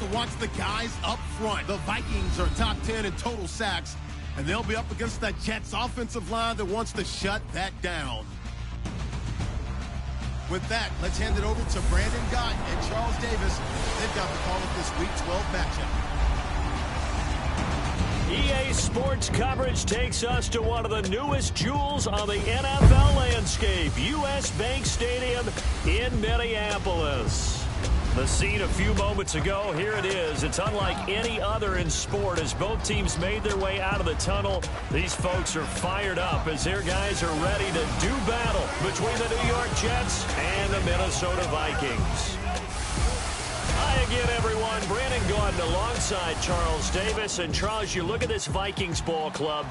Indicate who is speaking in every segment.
Speaker 1: to watch the guys up front. The Vikings are top 10 in total sacks, and they'll be up against that Jets offensive line that wants to shut that down. With that, let's hand it over to Brandon Gott and Charles Davis. They've got the call of this Week 12 matchup.
Speaker 2: EA Sports coverage takes us to one of the newest jewels on the NFL landscape, US Bank Stadium in Minneapolis. The scene a few moments ago, here it is. It's unlike any other in sport as both teams made their way out of the tunnel. These folks are fired up as their guys are ready to do battle between the New York Jets and the Minnesota Vikings. Hi again, everyone. Brandon Gordon alongside Charles Davis. And Charles, you look at this Vikings ball club.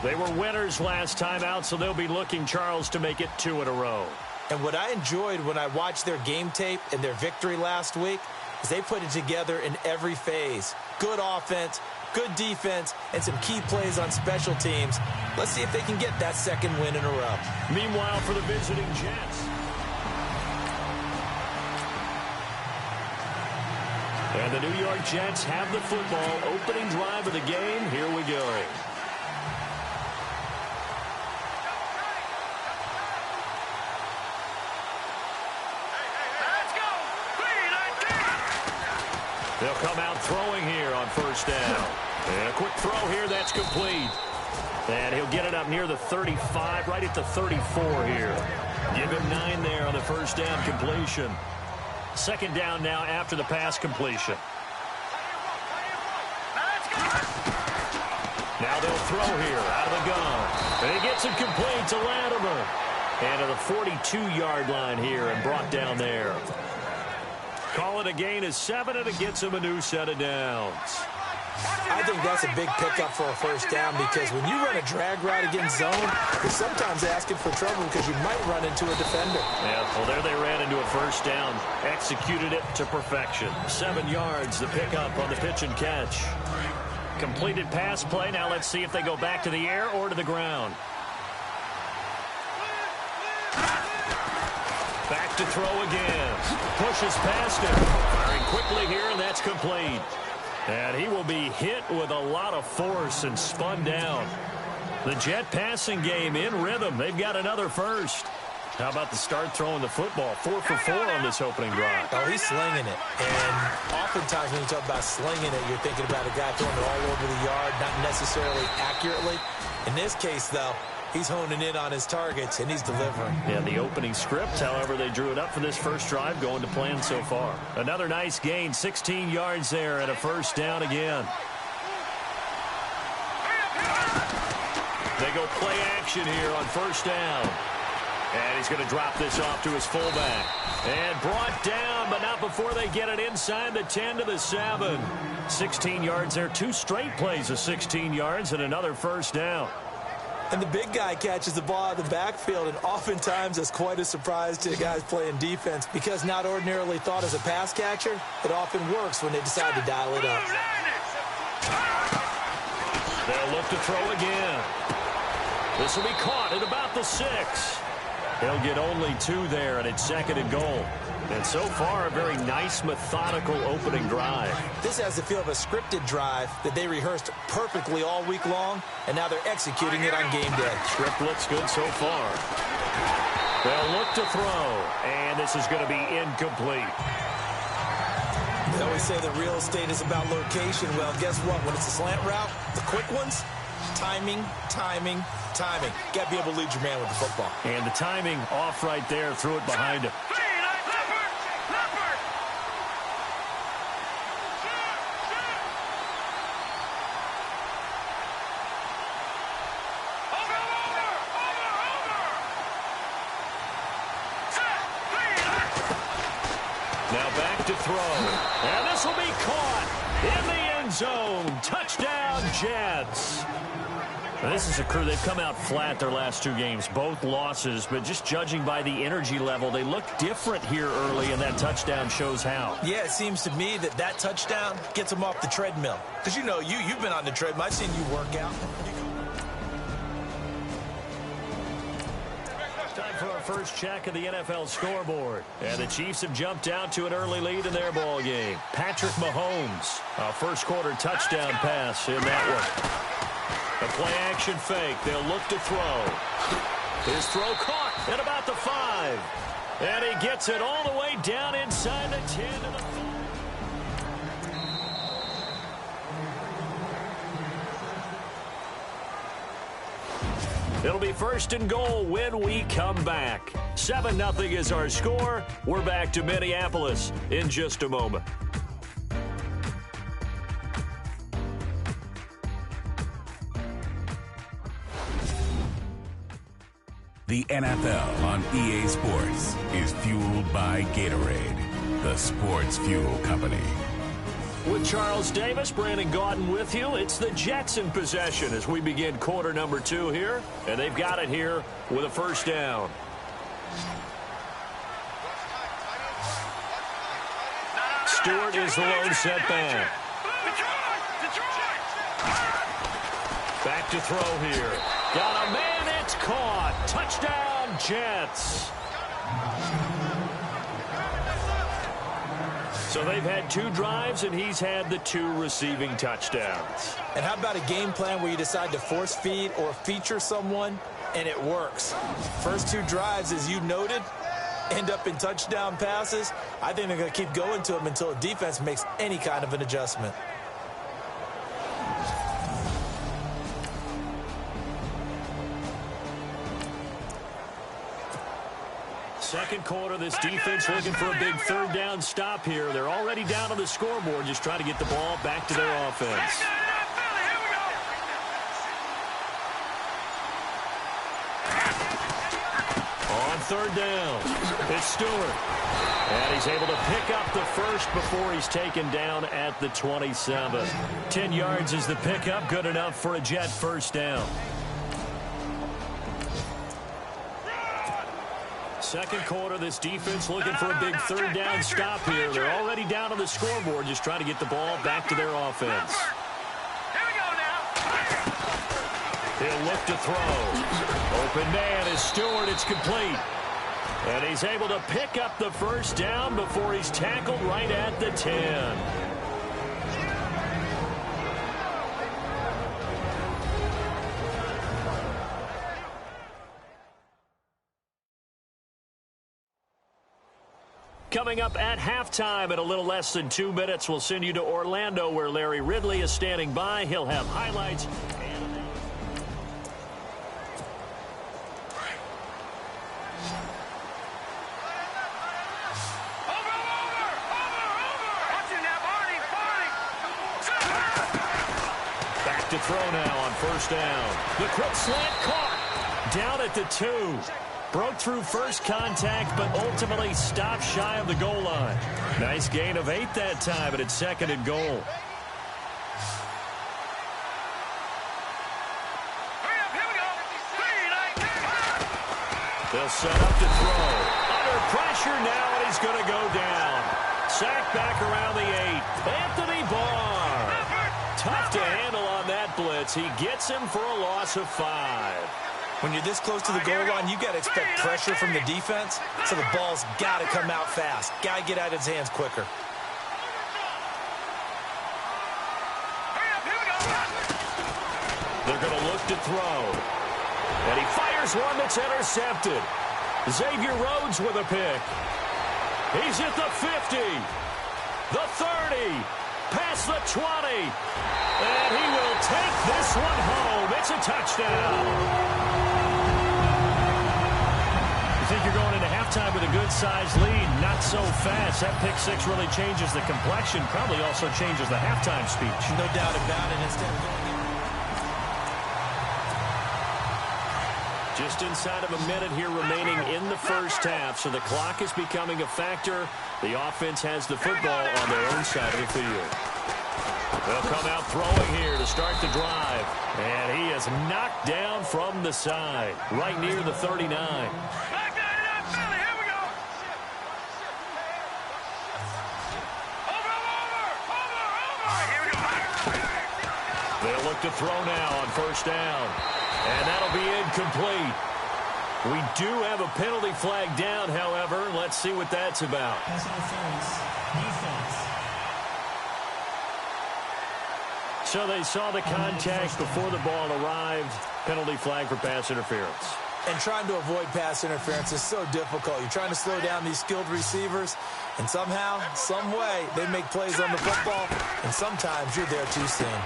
Speaker 2: They were winners last time out, so they'll be looking, Charles, to make it 2 in a row.
Speaker 3: And what I enjoyed when I watched their game tape and their victory last week is they put it together in every phase. Good offense, good defense, and some key plays on special teams. Let's see if they can get that second win in a row.
Speaker 2: Meanwhile, for the visiting Jets. And the New York Jets have the football. Opening drive of the game. Here we go. They'll come out throwing here on first down. And a quick throw here. That's complete. And he'll get it up near the 35, right at the 34 here. Give him 9 there on the first down completion. Second down now after the pass completion. Now they'll throw here out of the gun. And he gets it complete to Latimer. And to the 42-yard line here and brought down there. Call it a gain of 7, and it gets him a new set of downs.
Speaker 3: I think that's a big pickup for a first down because when you run a drag route against zone, you're sometimes asking for trouble because you might run into a defender.
Speaker 2: Yeah, well, there they ran into a first down. Executed it to perfection. 7 yards, the pickup on the pitch and catch. Completed pass play. Now let's see if they go back to the air or to the ground. Back to throw again. Pushes past him. Firing quickly here, and that's complete. And he will be hit with a lot of force and spun down. The Jet passing game in rhythm. They've got another first. How about the start throwing the football? 4 for 4 on this opening drive.
Speaker 3: Oh, he's slinging it. And oftentimes when you talk about slinging it, you're thinking about a guy throwing it all over the yard, not necessarily accurately. In this case, though, he's honing in on his targets, and he's delivering.
Speaker 2: Yeah, the opening script, however, they drew it up for this first drive, going to plan so far. Another nice gain, 16 yards there, and a first down again. They go play action here on first down. And he's going to drop this off to his fullback. And brought down, but not before they get it inside the 10 to the 7. 16 yards there, 2 straight plays of 16 yards, and another first down.
Speaker 3: And the big guy catches the ball out of the backfield, and oftentimes it's quite a surprise to the guys playing defense because not ordinarily thought as a pass catcher, it often works when they decide to dial it up.
Speaker 2: They'll look to throw again. This will be caught at about the 6. They'll get only 2 there, and it's 2nd and goal. And so far, a very nice, methodical opening drive.
Speaker 3: This has the feel of a scripted drive that they rehearsed perfectly all week long, and now they're executing it on game day.
Speaker 2: Script looks good so far. They'll look to throw, and this is going to be incomplete.
Speaker 3: They always say that real estate is about location. Well, guess what? When it's a slant route, the quick ones, timing, timing, timing. Got to be able to lead your man with the football.
Speaker 2: And the timing off right there, threw it behind him. Now back to throw. And this will be caught in the end zone. Touchdown, Jets. Now this is a crew. They've come out flat their last 2 games, both losses, but just judging by the energy level, they look different here early, and that touchdown shows how.
Speaker 3: Yeah, it seems to me that touchdown gets them off the treadmill. Because, you know, you've been on the treadmill. I've seen you work out.
Speaker 2: Time for a first check of the NFL scoreboard. And the Chiefs have jumped out to an early lead in their ball game. Patrick Mahomes, a first-quarter touchdown pass in that one. A play-action fake. They'll look to throw. His throw caught at about the 5. And he gets it all the way down inside the 10 to the 5. It'll be first and goal when we come back. 7-0 is our score. We're back to Minneapolis in just a moment.
Speaker 4: The NFL on EA Sports is fueled by Gatorade, the sports fuel company.
Speaker 2: With Charles Davis, Brandon Gaudin with you. It's the Jets in possession as we begin quarter number 2 here. And they've got it here with a first down. Stewart is the lone setback. Back to throw here. Got a man, it's caught. Touchdown, Jets. So they've had 2 drives, and he's had the 2 receiving touchdowns.
Speaker 3: And how about a game plan where you decide to force feed or feature someone, and it works? First 2 drives, as you noted, end up in touchdown passes. I think they're going to keep going to them until the defense makes any kind of an adjustment.
Speaker 2: Second quarter, this defense looking for a big third down stop here. They're already down on the scoreboard, just trying to get the ball back to their offense. On third down, it's Stewart. And he's able to pick up the first before he's taken down at the 27. 10 yards is the pickup, good enough for a Jet first down. Second quarter, this defense looking for a big third down stop here. They're already down on the scoreboard, just trying to get the ball back to their offense. He'll look to throw. Open man is Stewart. It's complete. And he's able to pick up the first down before he's tackled right at the 10. Coming up at halftime in a little less than 2 minutes, we'll send you to Orlando where Larry Ridley is standing by. He'll have highlights. Back to throw now on first down. The quick slant caught down at the 2. Broke through first contact, but ultimately stopped shy of the goal line. Nice gain of 8 that time, and it's second and goal. They'll set up to throw. Under pressure now, and he's going to go down. Sacked back around the 8. Anthony Barr. Tough to handle on that blitz. He gets him for a loss of 5.
Speaker 3: When you're this close to the goal line, you got to expect pressure from the defense, so the ball's got to come out fast. Got to get out of his hands quicker.
Speaker 2: They're going to look to throw. And he fires one that's intercepted. Xavier Rhodes with a pick. He's at the 50, the 30, past the 20. And he will take this one home. It's a touchdown. You think you're going into halftime with a good-sized lead, not so fast. That pick 6 really changes the complexion, probably also changes the halftime speech.
Speaker 3: No doubt about it. Instead of going
Speaker 2: just inside of a minute here remaining in the first half, so the clock is becoming a factor. The offense has the football on their own side of the field. They'll come out throwing here to start the drive. And he is knocked down from the side, right near the 39. They'll look to throw now on first down. And that'll be incomplete. We do have a penalty flag down, however. Let's see what that's about.
Speaker 5: Pass interference, defense.
Speaker 2: So they saw the contact before the ball arrived. Penalty flag for pass interference.
Speaker 3: And trying to avoid pass interference is so difficult. You're trying to slow down these skilled receivers, and somehow, some way, they make plays on the football, and sometimes you're there too soon.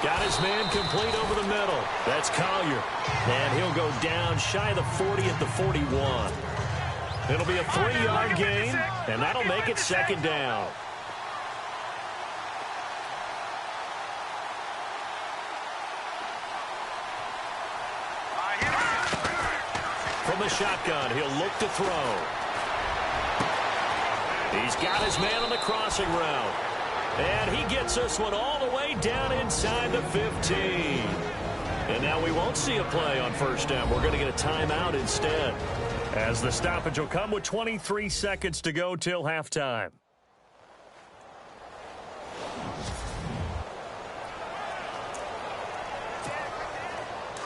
Speaker 2: Got his man complete over the middle. That's Collier. And he'll go down shy of the 40 at the 41. It'll be a 3-yard gain, and that'll make it second down. From the shotgun, he'll look to throw. He's got his man on the crossing route. And he gets this one all the way down inside the 15. And now we won't see a play on first down. We're going to get a timeout instead, as the stoppage will come with 23 seconds to go till halftime.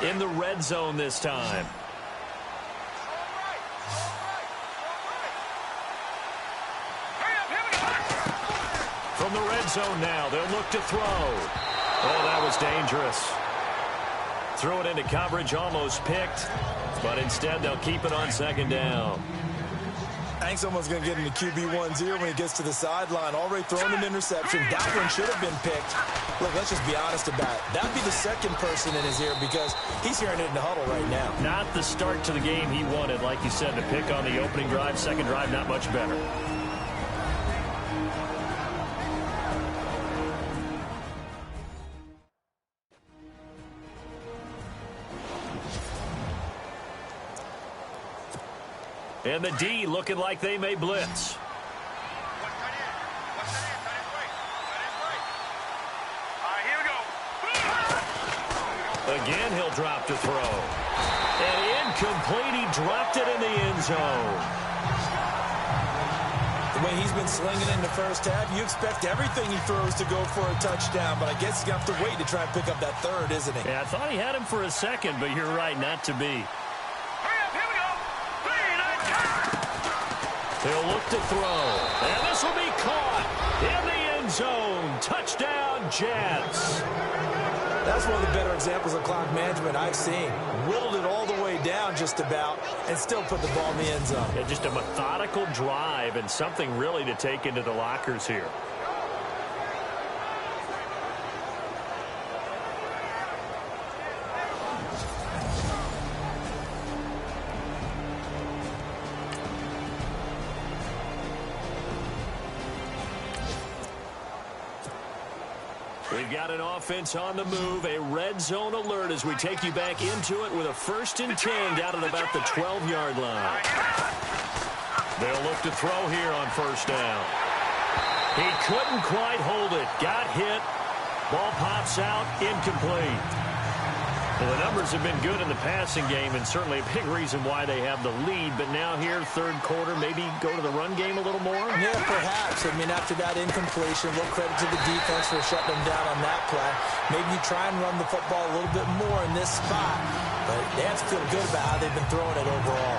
Speaker 2: In the red zone this time. From the red zone now, they'll look to throw. Oh, that was dangerous. Threw it into coverage, almost picked, but instead they'll keep it on second down.
Speaker 3: I think someone's going to get into QB1's ear when he gets to the sideline. Already thrown an interception. That one should have been picked. Look, let's just be honest about it. That would be the second person in his ear because he's hearing it in the huddle right now.
Speaker 2: Not the start to the game he wanted, like you said, to pick on the opening drive. Second drive, not much better. And the D looking like they may blitz. Again, he'll drop to throw. And incomplete. He dropped it in the end zone.
Speaker 3: The way he's been slinging in the first half, you expect everything he throws to go for a touchdown, but I guess he's going to have to wait to try and pick up that third, isn't he?
Speaker 2: Yeah, I thought he had him for a second, but you're right, not to be. He'll look to throw. And this will be caught in the end zone. Touchdown, Jets.
Speaker 3: That's one of the better examples of clock management I've seen. Whittled it all the way down just about and still put the ball in the end zone.
Speaker 2: Yeah, just a methodical drive and something really to take into the lockers here. We've got an offense on the move, a red zone alert as we take you back into it with a 1st and 10 down at about the 12-yard line. They'll look to throw here on first down. He couldn't quite hold it. Got hit. Ball pops out. Incomplete. Well, the numbers have been good in the passing game and certainly a big reason why they have the lead. But now here, third quarter, maybe go to the run game a little more?
Speaker 3: Yeah, perhaps. I mean, after that incompletion, a little credit to the defense for shutting them down on that play. Maybe you try and run the football a little bit more in this spot. But they have to feel good about how they've been throwing it overall.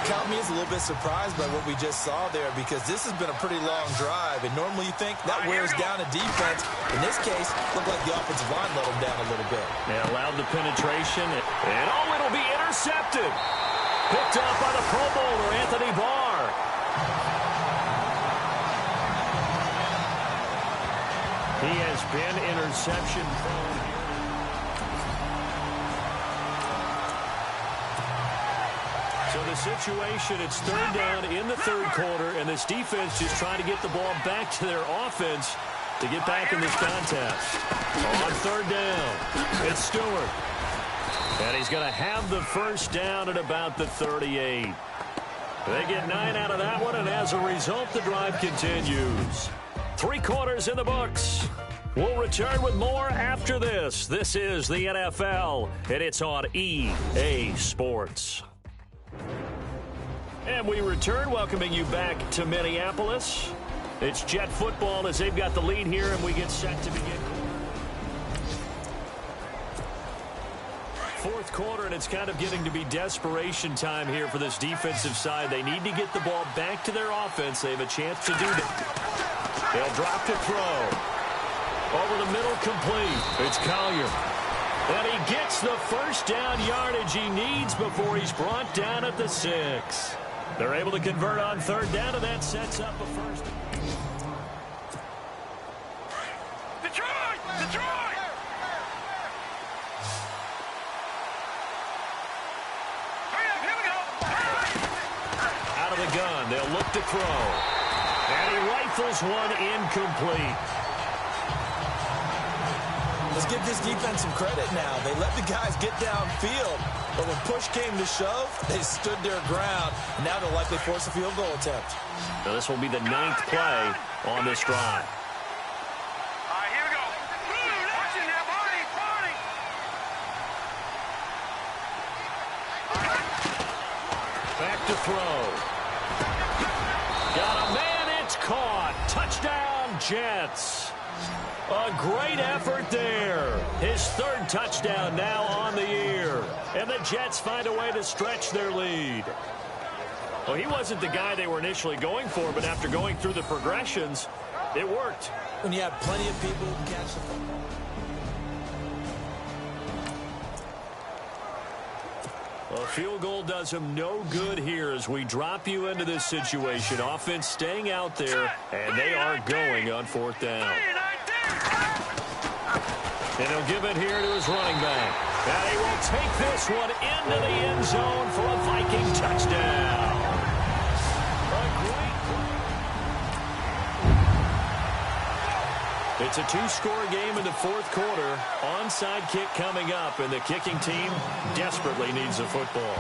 Speaker 3: Count me as a little bit surprised by what we just saw there because this has been a pretty long drive. And normally you think that wears down a defense. In this case, it looked like the offensive line let them down a little bit.
Speaker 2: They allowed the penetration. And oh, it'll be intercepted. Picked up by the Pro Bowler, Anthony Barr. He has been interception prone. So the situation, it's third down in the third quarter, and this defense just trying to get the ball back to their offense to get back in this contest. On third down, it's Stewart. And he's going to have the first down at about the 38. They get 9 out of that one, and as a result, the drive continues. 3 quarters in the books. We'll return with more after this. This is the NFL, and it's on EA Sports. And we return, welcoming you back to Minneapolis. It's Jet football as they've got the lead here, and we get set to begin. fourth quarter, and it's kind of getting to be desperation time here for this defensive side. They need to get the ball back to their offense. They have a chance to do that. They'll drop to throw. Over the middle, complete. It's Collier. And he gets the first down yardage he needs before he's brought down at the 6. They're able to convert on third down, and that sets up a first. Detroit! Detroit! Here we go. Out of the gun, they'll look to throw. And he rifles one incomplete.
Speaker 3: Let's give this defense some credit now. They let the guys get downfield, but when push came to shove, they stood their ground, and now they'll likely force a field goal attempt.
Speaker 2: So this will be the 9th play on this drive.
Speaker 6: All right, here we go. Watch it now, Barney, Barney.
Speaker 2: Back to throw. Got a man, it's caught. Touchdown, Jets. A great effort there. His 3rd touchdown now on the year. And the Jets find a way to stretch their lead. Well, he wasn't the guy they were initially going for, but after going through the progressions, it worked.
Speaker 3: When you have plenty of people who can catch the football.
Speaker 2: A field goal does him no good here as we drop you into this situation. Offense staying out there, and they are going on 4th down. And he'll give it here to his running back. And he will take this one into the end zone for a Viking touchdown. It's a 2-score game in the 4th quarter. Onside kick coming up, and the kicking team desperately needs a football.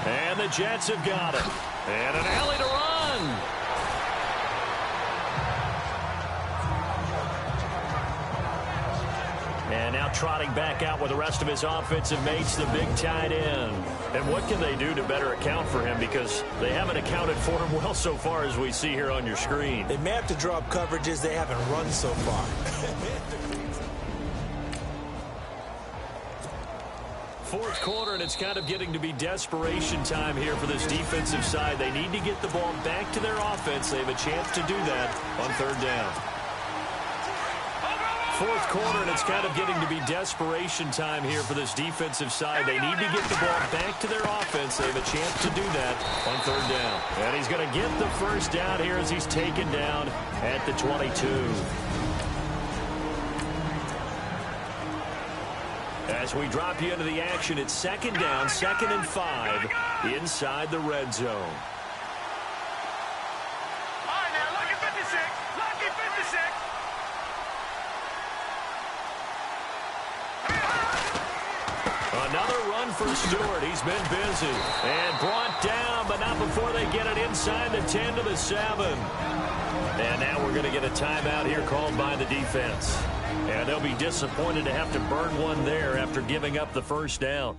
Speaker 2: And the Jets have got it. And an alley to run. And now trotting back out with the rest of his offensive mates, the big tight end. And what can they do to better account for him? Because they haven't accounted for him well so far, as we see here on your screen.
Speaker 3: They may have to draw up coverages they haven't run so far.
Speaker 2: Fourth quarter, and it's kind of getting to be desperation time here for this defensive side. They need to get the ball back to their offense. They have a chance to do that on 3rd down. Fourth quarter, and it's kind of getting to be desperation time here for this defensive side. They need to get the ball back to their offense. They have a chance to do that on 3rd down. And he's going to get the first down here as he's taken down at the 22. As we drop you into the action, it's 2nd down, 2nd and 5 inside the red zone.
Speaker 6: All right, now, lucky 56. Lucky 56.
Speaker 2: Another run for Stewart. He's been busy. And brought down, but not before they get it inside the 10 to the 7. And now we're going to get a timeout here called by the defense. And they'll be disappointed to have to burn one there after giving up the first down.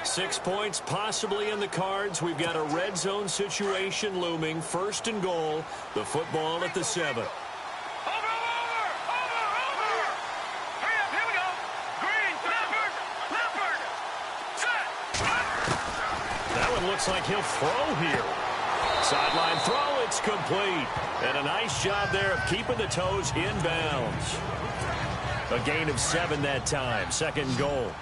Speaker 2: Six points possibly in the cards. We've got a red zone situation looming. 1st and goal. The football at the 7.
Speaker 6: Over. Hurry up, here we go. Green, Leopard. Set.
Speaker 2: That one looks like he'll throw here. Sideline throw, it's complete. And a nice job there of keeping the toes inbounds. A gain of 7 that time. 2nd goal.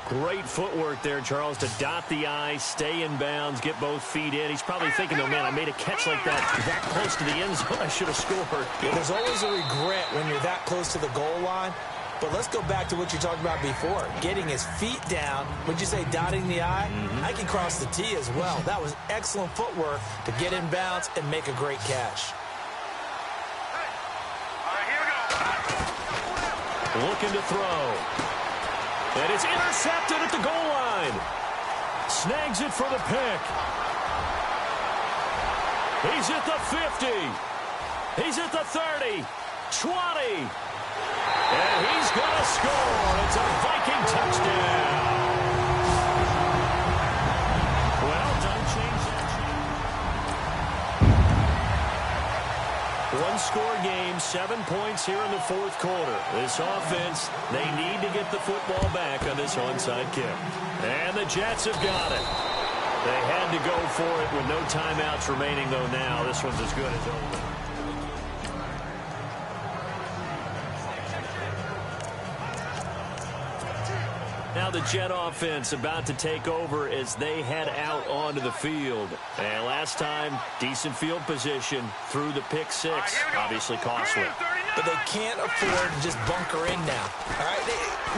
Speaker 2: Great footwork there, Charles, to dot the I, stay in bounds, get both feet in. He's probably thinking, oh, man, I made a catch like that close to the end zone. I should have scored.
Speaker 3: Yeah, there's always a regret when you're that close to the goal line. But let's go back to what you talked about before. Getting his feet down. Would you say dotting the I? I can cross the T as well. That was excellent footwork to get in bounds and make a great catch.
Speaker 6: All right, here we go.
Speaker 2: Looking to throw. And it's intercepted at the goal line. Snags it for the pick. He's at the 50. He's at the 30. 20. And he's going to score. It's a Viking touchdown. Well, don't change that. One-score game, 7 points here in the fourth quarter. This offense, they need to get the football back on this onside kick. And the Jets have got it. They had to go for it with no timeouts remaining, though, now. This one's as good as over. Now the Jet offense about to take over as they head out onto the field. And last time, decent field position through the pick six. Obviously costly.
Speaker 3: But they can't afford to just bunker in now. All right,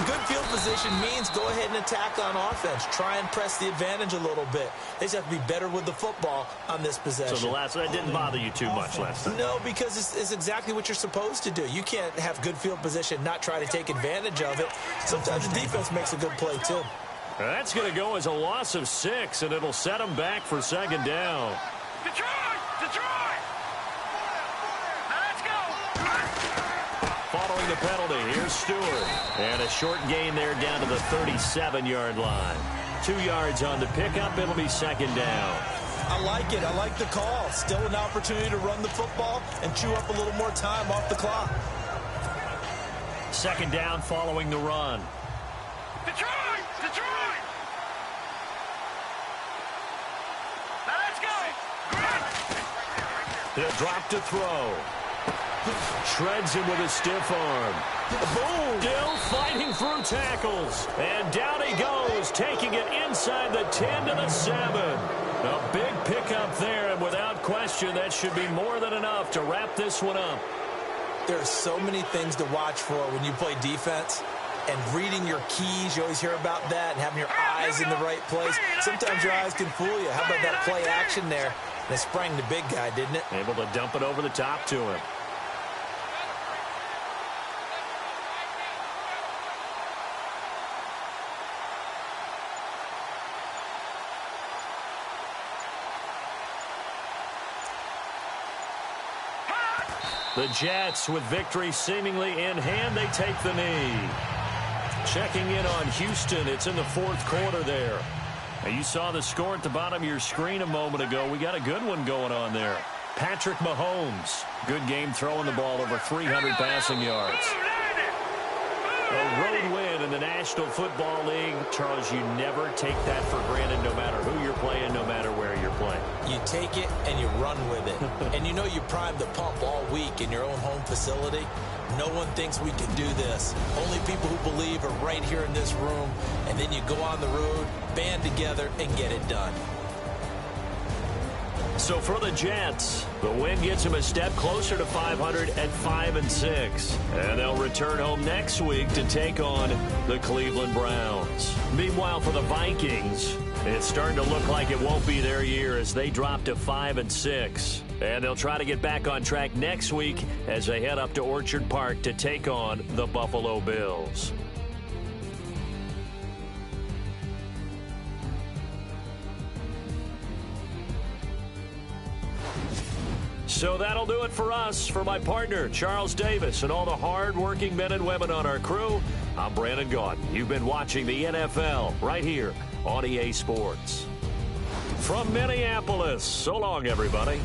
Speaker 3: good field position means go ahead and attack on offense. Try and press the advantage a little bit. They just have to be better with the football on this possession.
Speaker 2: So that didn't bother you too much last time?
Speaker 3: No, because it's exactly what you're supposed to do. You can't have good field position, not try to take advantage of it. Sometimes the defense makes a good play too.
Speaker 2: That's going to go as a loss of 6, and it'll set them back for second down.
Speaker 6: Detroit! Detroit! Now let's go!
Speaker 2: Following the penalty, here's Stewart. And a short gain there down to the 37-yard line. 2 yards on the pickup. It'll be second down.
Speaker 3: I like it. I like the call. Still an opportunity to run the football and chew up a little more time off the clock.
Speaker 2: Second down following the run.
Speaker 6: Detroit! Detroit! Now let's go!
Speaker 2: He'll drop to throw. Shreds him with a stiff arm. Boom! Still fighting through tackles. And down he goes, taking it inside the 10 to the 7. A big pickup there, and without question, that should be more than enough to wrap this one up.
Speaker 3: There are so many things to watch for when you play defense. And reading your keys, you always hear about that, and having your eyes in the right place. Sometimes your eyes can fool you. How about that play action there? And it sprang the big guy, didn't it?
Speaker 2: Able to dump it over the top to him. The Jets, with victory seemingly in hand, they take the knee. Checking in on Houston, it's in the fourth quarter there. Now, you saw the score at the bottom of your screen a moment ago. We got a good one going on there. Patrick Mahomes, good game throwing the ball, over 300 passing yards. A road win in the National Football League. Charles, you never take that for granted, no matter who you're playing, no matter where you're playing.
Speaker 3: You take it and you run with it. And you know you primed the pump all week in your own home facility. No one thinks we can do this. Only people who believe are right here in this room. And then you go on the road, band together, and get it done.
Speaker 2: So for the Jets, the win gets them a step closer to 500 at 5-6. And they'll return home next week to take on the Cleveland Browns. Meanwhile, for the Vikings, it's starting to look like it won't be their year as they drop to 5-6. And they'll try to get back on track next week as they head up to Orchard Park to take on the Buffalo Bills. So that'll do it for us. For my partner, Charles Davis, and all the hard-working men and women on our crew, I'm Brandon Gaudin. You've been watching the NFL right here on EA Sports. From Minneapolis, so long, everybody.